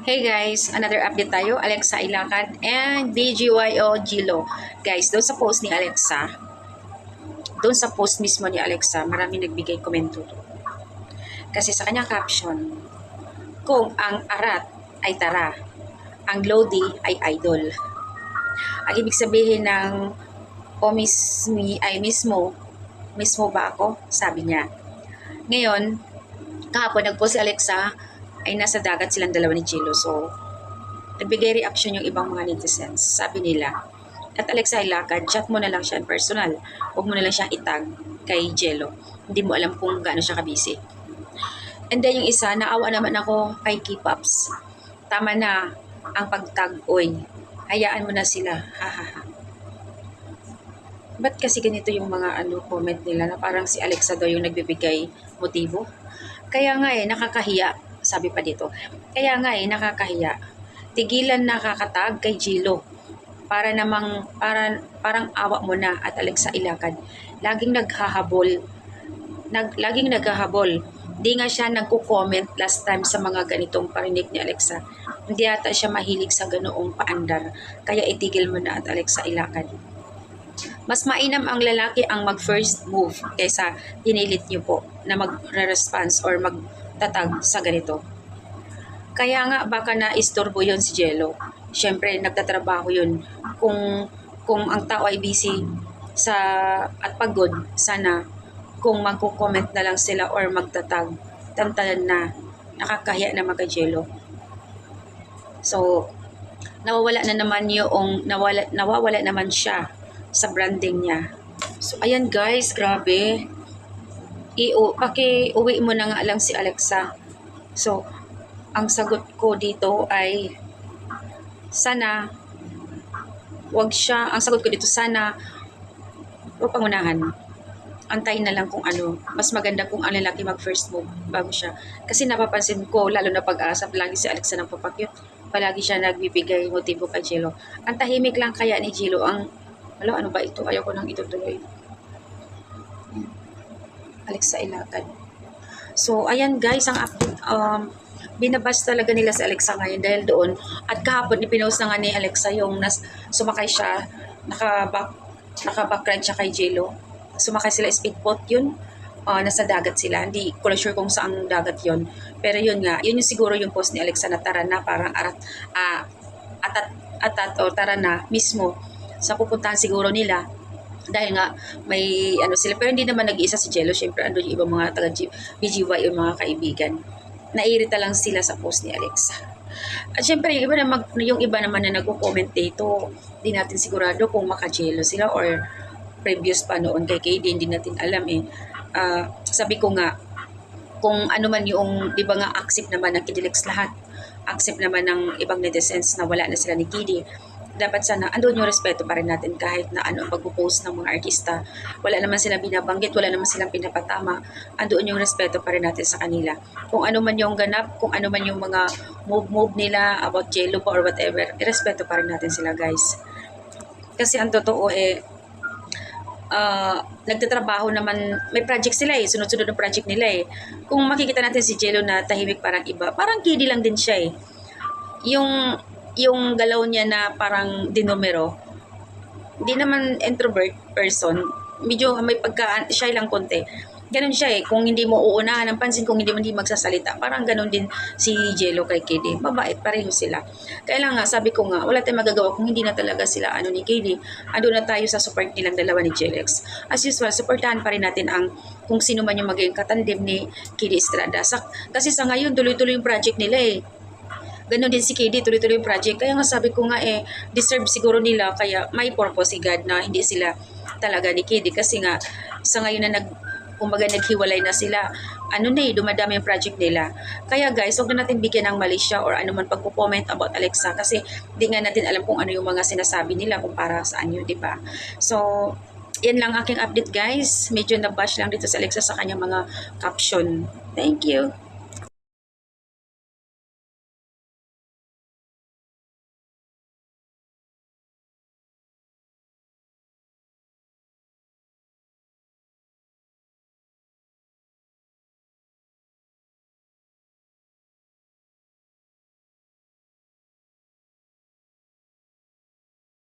Hey guys, another update tayo. Alexa Ilacad and BGYO Gilo. Guys, doon sa post ni Alexa, doon sa post mismo ni Alexa, marami nagbigay komento. Kasi sa kanyang caption, kung ang arat ay tara, ang Lodi ay idol. Ang ibig sabihin ng ay mismo ba ako? Sabi niya. Ngayon, kahapon nagpost si Alexa ay nasa dagat silang dalawa ni Gilo. So, nagbigay reaction yung ibang mga netizens. Sabi nila, at Alexa Ilacad, chat mo na lang siya in personal. Huwag mo na lang siyang itag kay Jello. Hindi mo alam kung gaano siya kabisi. And then yung isa, naawa naman ako kay K-Pops. Tama na ang pagtag, oy. Hayaan mo na sila. Hahaha. Ba't kasi ganito yung mga comment nila na parang si Alexa daw yung nagbibigay motibo? Kaya nga nakakahiya. Sabi pa dito. Kaya nga nakakahiya. Tigilan nakakatag kay Gilo. Parang awa mo na at Alexa Ilacad. Laging naghahabol. Di nga siya nagko-comment last time sa mga ganitong parinig ni Alexa. Hindi ata siya mahilig sa ganoong paandar. Kaya itigil mo na at Alexa Ilacad. Mas mainam ang lalaki ang mag-first move kaysa pinilit niyo po na mag-response or magtatag sa ganito. Kaya nga baka na-istorbo yun si Jello. Siyempre, nagtatrabaho yun. Kung ang tao ay busy at pagod, sana kung magko-comment na lang sila or magtatag, tantanan na nakakahiya naman kay Jello. So, nawawala naman siya sa branding niya. So, ayan guys, grabe. Paki-uwi mo na nga lang si Alexa. So, ang sagot ko dito ay sana ang sagot ko dito sana huwag pangunahan. Antayin na lang kung ano. Mas maganda kung ang lalaki mag-first move bago siya. Kasi napapansin ko, lalo na pag-asap, lagi si Alexa ng papakyut. Palagi siya nagbibigay motibo kay Jello. Ang tahimik lang kaya ni Jello ano ba ito? Ayaw ko nang itutuloy. Alexa Ilacad. So, ayan guys, ang update. Binabash talaga nila si Alexa ngayon dahil doon. At kahapon, ipinost na nga ni Alexa yung sumakay siya, naka-backride siya kay Jello. Sumakay sila speedboat yun. Nasa dagat sila. Hindi ko lang sure kung saan dagat yun. Pero yun nga, yun yung siguro yung post ni Alexa na tara na, parang o tara na mismo sa pupuntahan siguro nila dahil nga may sila, pero hindi naman nag-iisa si Jello, syempre ando yung ibang mga taga BGY yung mga kaibigan. Nairita lang sila sa post ni Alexa. At syempre yung iba naman na nagko-comment dito, di natin sigurado kung maka-Jello sila or previous pa noon kay KD, hindi natin alam sabi ko nga kung ano man yung, di ba nga accept naman ng Kidilex lahat, accept naman ng ibang netizens na wala na sila ni KD. Dapat sana andun yung respeto pa rin natin kahit na ano ang pag-post ng mga artista. Wala naman silang binabanggit, wala naman silang pinapatama. Andun yung respeto pa rin natin sa kanila. Kung ano man yung ganap, kung ano man yung mga move nila about Jello pa or whatever, irespeto pa rin natin sila guys. Kasi ang totoo nagtatrabaho naman, may project sila sunod-sunod ng project nila Kung makikita natin si Jello na tahimik parang iba, parang kidi lang din siya yung galaw niya na parang dinumero, hindi naman introvert person, medyo may shy lang konti. Ganun siya kung hindi mo uunahan ng pansin, kung hindi magsasalita, parang ganun din si Jello kay KD. Mabait, pareho sila. Kaya lang nga, sabi ko nga, wala tayong magagawa kung hindi na talaga sila ni KD. Ando na tayo sa support nilang dalawa ni Jellex. As usual, supportahan pa rin natin kung sino man yung magiging katandem ni KD Estrada. Kasi sa ngayon, tuloy-tuloy yung project nila Ganon din si KD, tuloy-tuloy yung project. Kaya nga sabi ko nga deserve siguro nila, kaya may purpose si God na hindi sila talaga ni KD. Kasi nga, sa ngayon na kumbaga naghiwalay na sila, dumadami yung project nila. Kaya guys, huwag na natin bigyan ng mali siya or ano man pagko-comment about Alexa kasi di nga natin alam kung ano yung mga sinasabi nila kung para saan yun, di ba? So, yan lang aking update guys. Medyo nabash lang dito sa Alexa sa kanyang mga caption. Thank you!